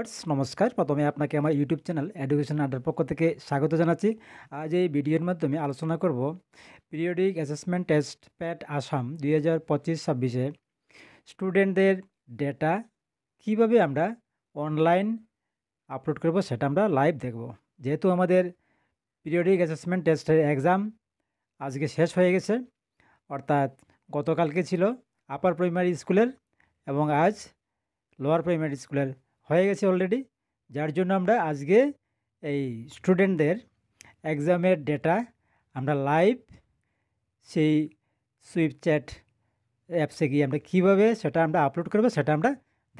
Viewers নমস্কার। প্রথমে আপনাকে আমার ইউটিউব চ্যানেল এডুকেশন আড্ডার পক্ষ থেকে স্বাগত জানাচ্ছি। আজ এই ভিডিওর মাধ্যমে আলোচনা করব পিরিয়ডিক অ্যাসেসমেন্ট টেস্ট প্যাট আসাম 2025-26 স্টুডেন্টদের ডেটা কিভাবে আমরা অনলাইন আপলোড করব সেটা আমরা লাইভ দেখব। যেহেতু আমাদের পিরিয়ডিক অ্যাসেসমেন্ট টেস্টের এক্সাম আজকে শেষ হয়ে গেছে, অর্থাৎ গতকালকে ছিল আপার প্রাইমারি স্কুলের এবং আজ লোয়ার প্রাইমারি স্কুলের হয়ে গেছে অলরেডি। যার জন্য আমরা আজকে এই স্টুডেন্টদের এক্সামের ডেটা আমরা লাইভ সেই সুইপচ্যাট অ্যাপসে গিয়ে আমরা কীভাবে সেটা আমরা আপলোড করবো সেটা আমরা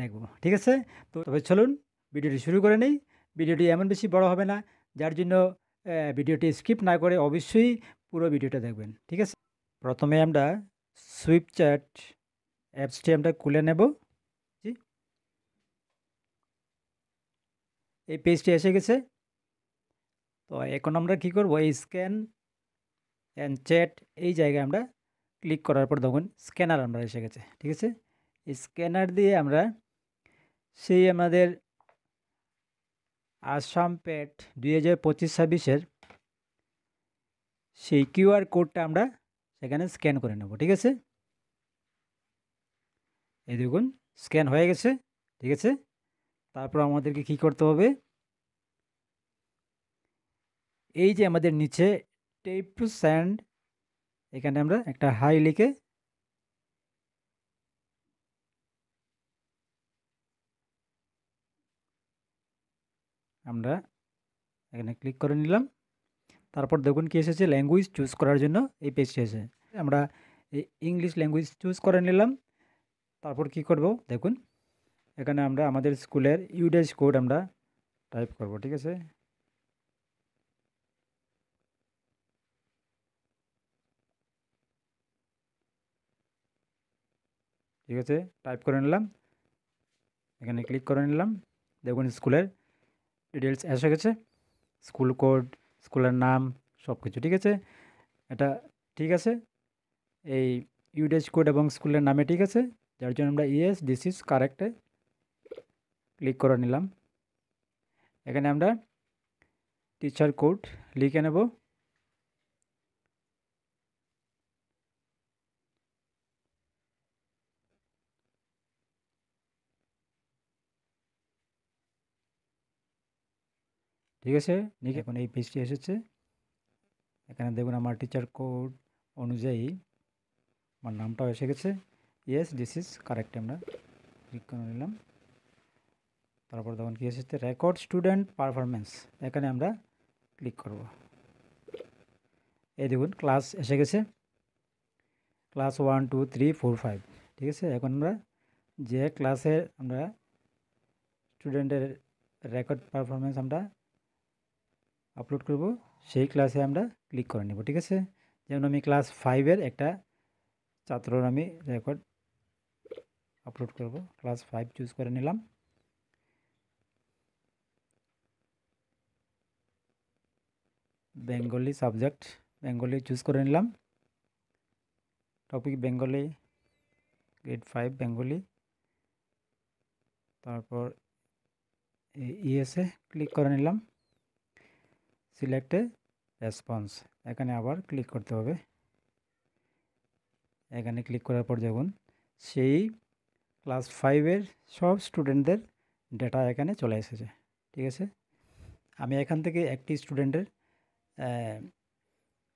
দেখব। ঠিক আছে, তো তবে চলুন ভিডিওটি শুরু করে নেই। ভিডিওটি এমন বেশি বড় হবে না, যার জন্য ভিডিওটি স্কিপ না করে অবশ্যই পুরো ভিডিওটা দেখবেন। ঠিক আছে, প্রথমে আমরা সুইপচ্যাট অ্যাপসটি আমরা খুলে নেব। এই পেজটি এসে গেছে। তো এখন আমরা কী করব, এই স্ক্যান অ্যান্ড চ্যাট এই জায়গায় আমরা ক্লিক করার পর দেখুন স্ক্যানার আমরা এসে গেছে। ঠিক আছে, এই স্ক্যানার দিয়ে আমরা সেই আমাদের আসাম প্যাট 2025-26 সেই কিউআর কোডটা আমরা সেখানে স্ক্যান করে নেব। ঠিক আছে, এই দেখুন স্ক্যান হয়ে গেছে। ঠিক আছে, তারপর আমাদেরকে কী করতে হবে, এই যে আমাদের নিচে টেপ টু সেন্ড, এখানে আমরা একটা হাই লিখে আমরা এখানে ক্লিক করে নিলাম। তারপর দেখুন কি এসেছে, ল্যাঙ্গুয়েজ চুজ করার জন্য এই পেজটি এসে আমরা এই ইংলিশ ল্যাঙ্গুয়েজ চুজ করে নিলাম। তারপর কি করব দেখুন, এখানে আমরা আমাদের স্কুলের ইউডেজ কোড আমরা টাইপ করব। ঠিক আছে, ঠিক আছে, টাইপ করে নিলাম, এখানে ক্লিক করে নিলাম। দেখুন স্কুলের ডিটেলস এসে গেছে, স্কুল কোড, স্কুলের নাম, সব কিছু। ঠিক আছে, এটা ঠিক আছে, এই ইউডেজ কোড এবং স্কুলের নামে ঠিক আছে, যার জন্য আমরা ইয়েস দিস ইজ কারেক্টে ক্লিক করে নিলাম। এখানে আমরা টিচার কোড লিখে নেব। ঠিক আছে, এখন এই পেজটি এসেছে। এখানে দেখুন আমার টিচার কোড অনুযায়ী আমার নামটাও এসে গেছে, ইয়েস দিস ইজ কারেক্ট আমরা ক্লিক করে নিলাম। তারপর দেখুন কী এসেছে, রেকর্ড স্টুডেন্ট পারফরমেন্স, এখানে আমরা ক্লিক করব। এই দেখুন ক্লাস এসে গেছে, ক্লাস 1 2 3 4 5। ঠিক আছে, এখন আমরা যে ক্লাসে আমরা স্টুডেন্টের রেকর্ড পারফরমেন্স আমরা আপলোড করব সেই ক্লাসে আমরা ক্লিক করে নেব। ঠিক আছে, যেমন আমি ক্লাস 5-এর একটা ছাত্রর আমি রেকর্ড আপলোড করব, ক্লাস 5 চুজ করে নিলাম। বেঙ্গলি সাবজেক্ট, বেঙ্গলি চুজ করে নিলাম। Topic Bengali, grade 5 Bengali. তারপর ইএসএ ক্লিক করে নিলাম, সিলেক্টে রেসপন্স, এখানে আবার ক্লিক করতে হবে। এখানে ক্লিক করার পর দেখুন সেই ক্লাস 5-এর সব স্টুডেন্টদের ডেটা এখানে চলে এসেছে। ঠিক আছে, আমি এখান থেকে একটি স্টুডেন্টের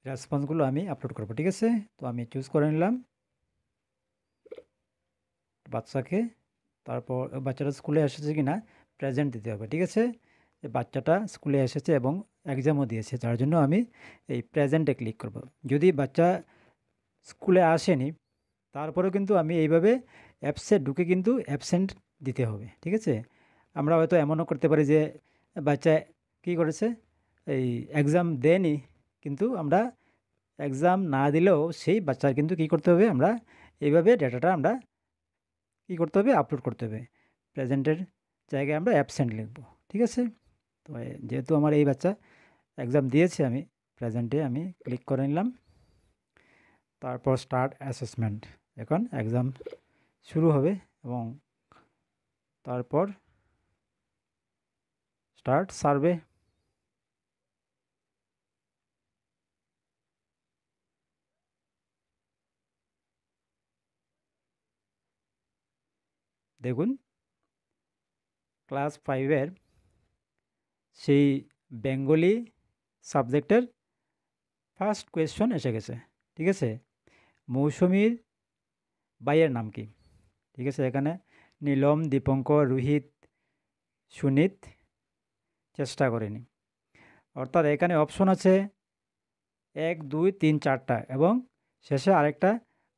রেসপন্সগুলো আমি আপলোড করব। ঠিক আছে, তো আমি চুজ করে নিলাম বাচ্চাকে। তারপর বাচ্চাটা স্কুলে এসেছে কি না প্রেজেন্ট দিতে হবে। ঠিক আছে, বাচ্চাটা স্কুলে এসেছে এবং এক্সামও দিয়েছে, যার জন্য আমি এই প্রেজেন্টে ক্লিক করব। যদি বাচ্চা স্কুলে আসেনি তারপরেও কিন্তু আমি এইভাবে অ্যাপসে ঢুকে কিন্তু অ্যাবসেন্ট দিতে হবে। ঠিক আছে, আমরা হয়তো এমনও করতে পারি যে বাচ্চা কী করেছে, এই এক্সাম দেয়নি, কিন্তু আমরা এক্সাম না দিলেও সেই বাচ্চার কিন্তু কী করতে হবে, আমরা এইভাবে ডেটাটা আমরা কী করতে হবে, আপলোড করতে হবে। প্রেজেন্টের জায়গায় আমরা অ্যাবসেন্ট লিখব। ঠিক আছে, তো যেহেতু আমার এই বাচ্চা এক্সাম দিয়েছে, আমি প্রেজেন্টে আমি ক্লিক করে নিলাম। তারপর স্টার্ট অ্যাসেসমেন্ট, এখন এক্সাম শুরু হবে এবং তারপর স্টার্ট সার্ভে। দেখুন ক্লাস 5-এর সেই বেঙ্গলি সাবজেক্টের ফার্স্ট কোয়েশ্চন এসে গেছে। ঠিক আছে, মৌসুমীর ভাইয়ের নাম কি? ঠিক আছে, এখানে নীলম, দীপঙ্কর, রোহিত, সুনীত চেষ্টা করেনি। অর্থাৎ এখানে অপশন আছে 1, 2, 3, 4টা এবং শেষে আরেকটা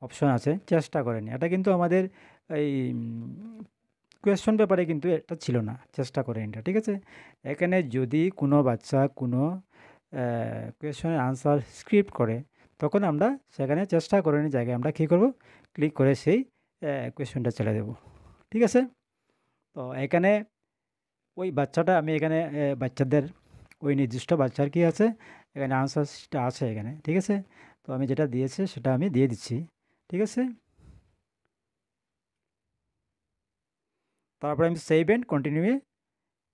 অপশন আছে চেষ্টা করেনি। এটা কিন্তু আমাদের এই কোয়েশ্চন পেপারে কিন্তু এটা ছিল না, চেষ্টা করেনি। ঠিক আছে, এখানে যদি কোনো বাচ্চা কোনো কোয়েশ্চনের আনসার স্ক্রিপ্ট করে তখন আমরা সেখানে চেষ্টা করেনি জায়গায় আমরা কী করব, ক্লিক করে সেই কোয়েশ্চনটা ছেড়ে দেব। ঠিক আছে, তো এখানে ওই বাচ্চাটা আমি এখানে বাচ্চাদের ওই নির্দিষ্ট বাচ্চার কি আছে এখানে আনসারটা আছে এখানে। ঠিক আছে, তো আমি যেটা দিয়েছি সেটা আমি দিয়ে দিচ্ছি। ঠিক আছে, তারপরে আমি সেভ এন্ড কন্টিনিউয়ে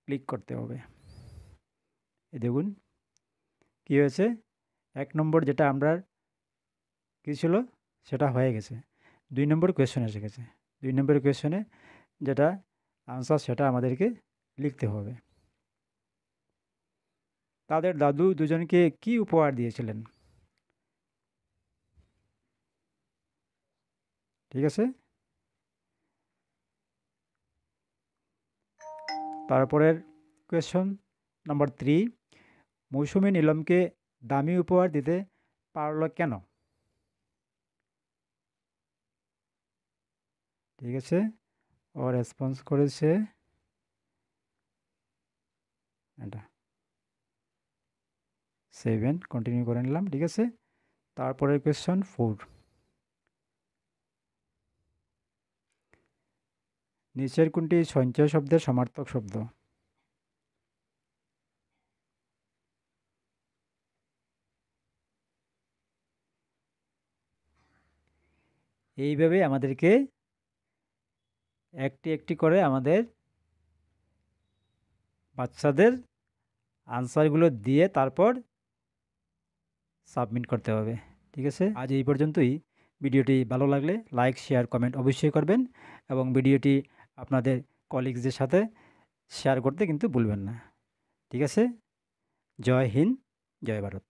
ক্লিক করতে হবে। এই দেখুন কী হয়েছে, 1 নম্বর যেটা আমরা কী ছিল সেটা হয়ে গেছে, 2 নম্বর কোয়েশ্চন এসে গেছে। 2 নম্বর কোয়েশ্চনে যেটা আনসার সেটা আমাদেরকে লিখতে হবে। তাদের দাদু দুজনকে কি উপহার দিয়েছিলেন? ঠিক আছে, তারপরের কোয়েশ্চন নাম্বার 3, মৌসুমী নীলমকে দামি উপহার দিতে পারল কেন? ঠিক আছে, ও রেসপন্স করেছে এটা, 7 কন্টিনিউ করে নিলাম। ঠিক আছে, তারপরের কোয়েশ্চন 4, নিচের কোনটি সঞ্চয় শব্দের সমার্থক শব্দ? এইভাবে আমাদেরকে একটি একটি করে আমাদের বাচ্চাদের আনসারগুলো দিয়ে তারপর সাবমিট করতে হবে। ঠিক আছে, আজ এই পর্যন্তই। ভিডিওটি ভালো লাগলে লাইক, শেয়ার, কমেন্ট অবশ্যই করবেন এবং ভিডিওটি আপনাদের কলিগসদের সাথে শেয়ার করতে কিন্তু ভুলবেন না। ঠিক আছে, জয় হিন্দ, জয় ভারত।